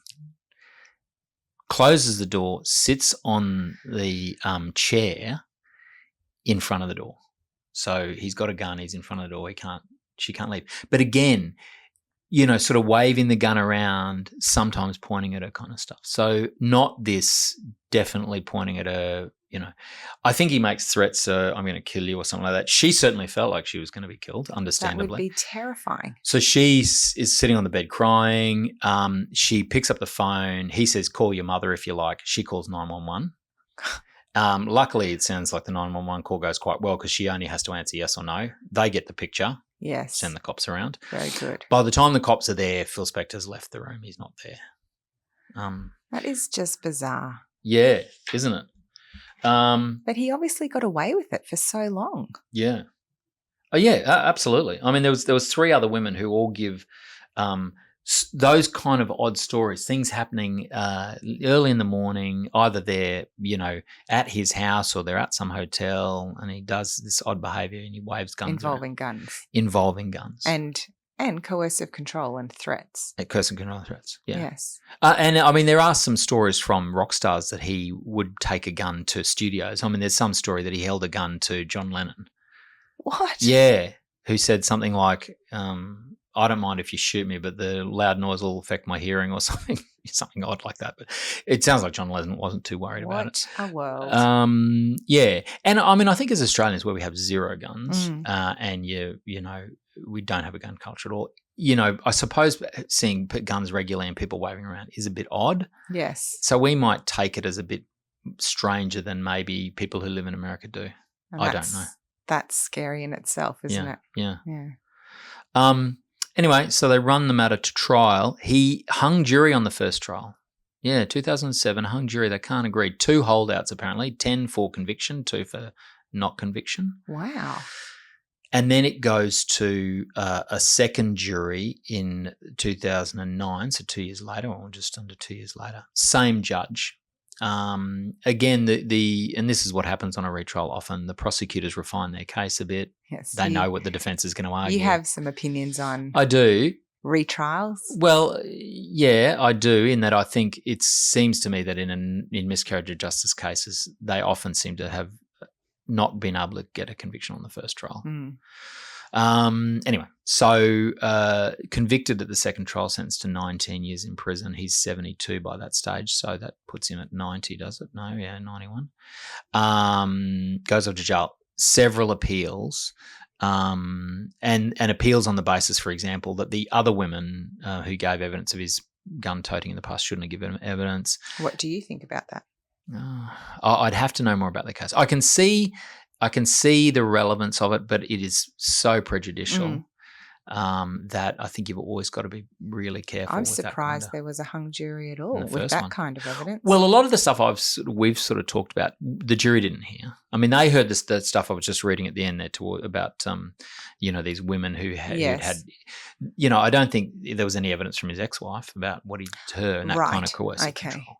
Closes the door, sits on the chair in front of the door. So he's got a gun. He's in front of the door. She can't leave. But again, sort of waving the gun around, sometimes pointing at her kind of stuff. So not this definitely pointing at her, I think he makes threats, I'm going to kill you or something like that. She certainly felt like she was going to be killed, understandably. That would be terrifying. So she is sitting on the bed crying. She picks up the phone. He says, call your mother if you like. She calls 911. Luckily, it sounds like the 911 call goes quite well because she only has to answer yes or no. They get the picture. Yes. Send the cops around. Very good. By the time the cops are there, Phil Spector's left the room. He's not there. That is just bizarre. Yeah, isn't it? But he obviously got away with it for so long. Yeah. Oh, yeah, absolutely. I mean, there was 3 other women who all give those kind of odd stories, things happening early in the morning, either they're, at his house or they're at some hotel and he does this odd behaviour and he waves guns Involving guns. Involving guns. And coercive control and threats. Coercive control and threats, yeah. Yes. And, I mean, there are some stories from rock stars that he would take a gun to studios. I mean, there's some story that he held a gun to John Lennon. What? Yeah, who said something like, I don't mind if you shoot me, but the loud noise will affect my hearing or something odd like that. But it sounds like John Lennon wasn't too worried about it. What a world. Yeah. And I mean, I think as Australians where we have 0 guns and we don't have a gun culture at all, I suppose seeing guns regularly and people waving around is a bit odd. Yes. So we might take it as a bit stranger than maybe people who live in America do. I don't know. That's scary in itself, isn't it? Yeah. Yeah. Anyway, so they run the matter to trial. He hung jury on the first trial. Yeah, 2007, hung jury. They can't agree. 2 holdouts apparently, 10 for conviction, 2 for not conviction. Wow. And then it goes to a second jury in 2009, so 2 years later, or just under 2 years later. Same judge. Again, and this is what happens on a retrial often, the prosecutors refine their case a bit. Yes. They know what the defence is going to argue. You have some opinions on I do. Retrials? Well, yeah, I do, in that I think it seems to me that in miscarriage of justice cases, they often seem to have not been able to get a conviction on the first trial. Anyway, so convicted at the second trial, sentenced to 19 years in prison. He's 72 by that stage, so that puts him at 90, does it? No, yeah, 91. Goes off to jail. Several appeals, and appeals on the basis, for example, that the other women who gave evidence of his gun toting in the past shouldn't have given evidence. What do you think about that? I'd have to know more about the case. I can see the relevance of it, but it is so prejudicial that I think you've always got to be really careful. I'm surprised there was a hung jury at all with that kind of evidence. Well, a lot of the stuff we've sort of talked about, the jury didn't hear. I mean, they heard the stuff I was just reading at the end there about these women who had, I don't think there was any evidence from his ex-wife about what he did to her and that kind of coercive control.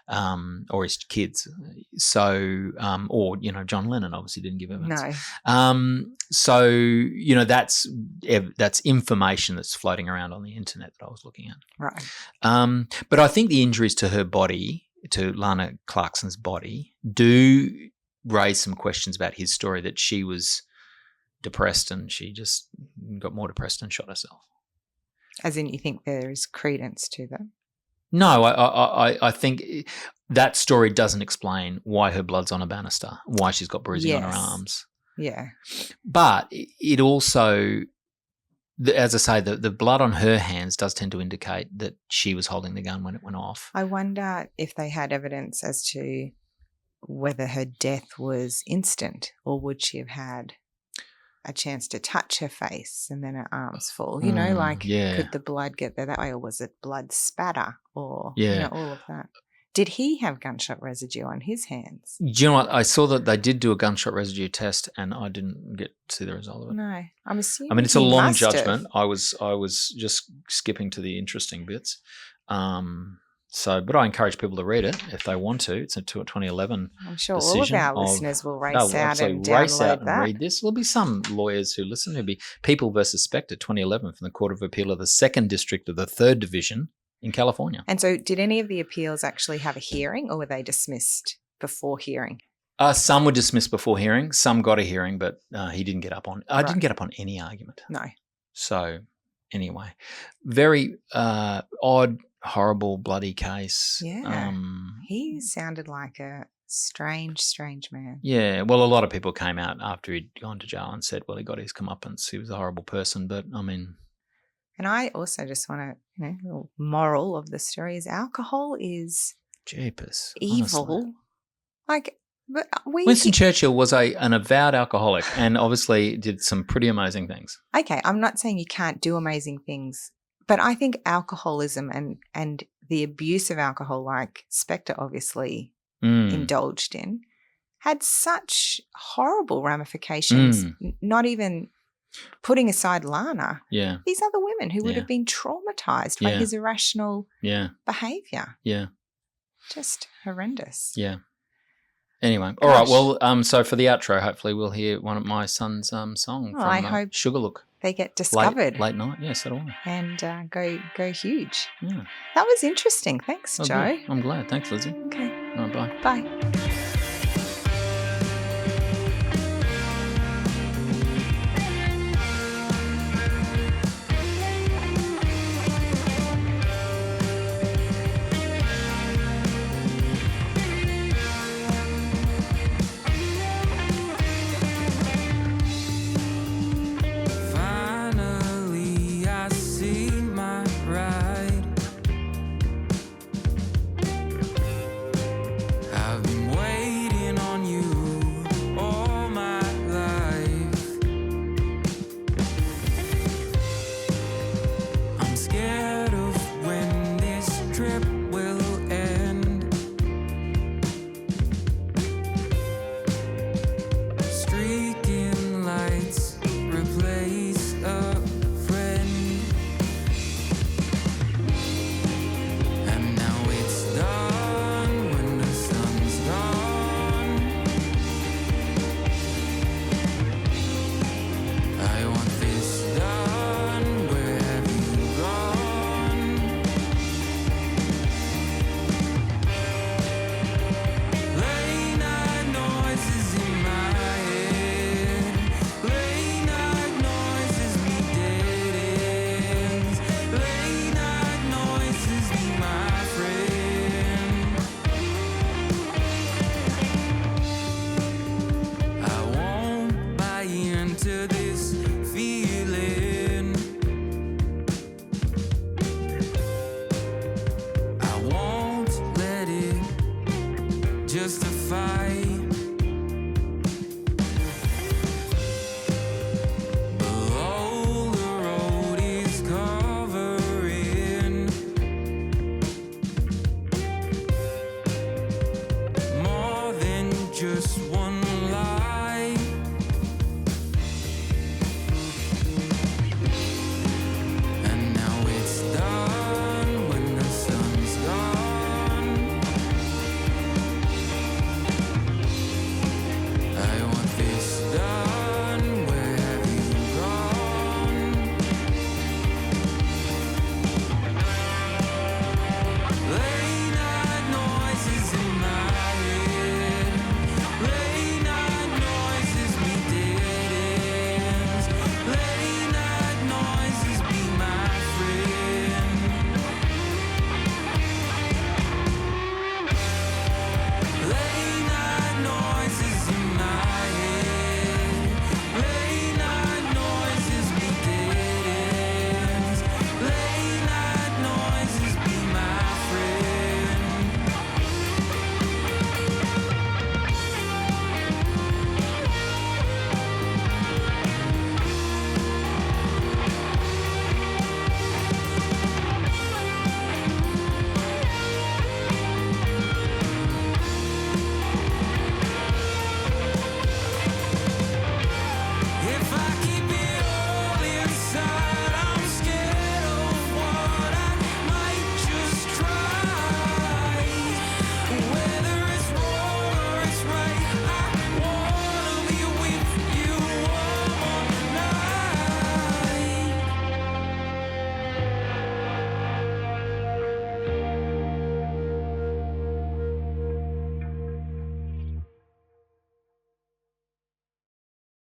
or his kids. So, or John Lennon obviously didn't give evidence. No. So that's information that's floating around on the internet that I was looking at. Right. But I think the injuries to her body, to Lana Clarkson's body, do raise some questions about his story, that she was depressed and she just got more depressed and shot herself. As in, you think there is credence to them? No, I think that story doesn't explain why her blood's on a banister, why she's got bruising on her arms. Yeah. But it also, as I say, the blood on her hands does tend to indicate that she was holding the gun when it went off. I wonder if they had evidence as to whether her death was instant, or would she have had a chance to touch her face and then her arms fall? Could the blood get there that way, or was it blood spatter, or all of that? Did he have gunshot residue on his hands? Do you know what? I saw that they did do a gunshot residue test, and I didn't get to see the result of it. No, I'm assuming. I mean, it's a long judgment. I was just skipping to the interesting bits. But I encourage people to read it if they want to. It's a 2011 I'm sure decision all of our listeners will race out and download that. Read this. There'll be some lawyers who listen. There'll be People versus Spector, 2011, from the Court of Appeal of the 2nd District of the 3rd Division in California. And so did any of the appeals actually have a hearing, or were they dismissed before hearing? Some were dismissed before hearing. Some got a hearing, but he didn't get up on. I didn't get up on any argument. No. So anyway, very odd, horrible, bloody case. Yeah. He sounded like a strange man. Yeah. Well, a lot of people came out after he'd gone to jail and said, well, he got his comeuppance. He was a horrible person. But I mean. And I also just want to, the little moral of the story is alcohol is jeepers, evil. Honestly. Winston Churchill was an avowed alcoholic and obviously did some pretty amazing things. Okay, I'm not saying you can't do amazing things, but I think alcoholism and the abuse of alcohol, like Spector obviously indulged in, had such horrible ramifications, not even putting aside Lana. Yeah. These other women who would have been traumatized by his irrational behavior. Yeah. Just horrendous. Yeah. Anyway, all right. Well, so for the outro, hopefully we'll hear one of my son's song from I hope Sugarlook. They get discovered. Late night, yes, so do I. And go huge. Yeah. That was interesting. Thanks, Joe. Good. I'm glad. Thanks, Lizzie. Okay. All right, bye. Bye.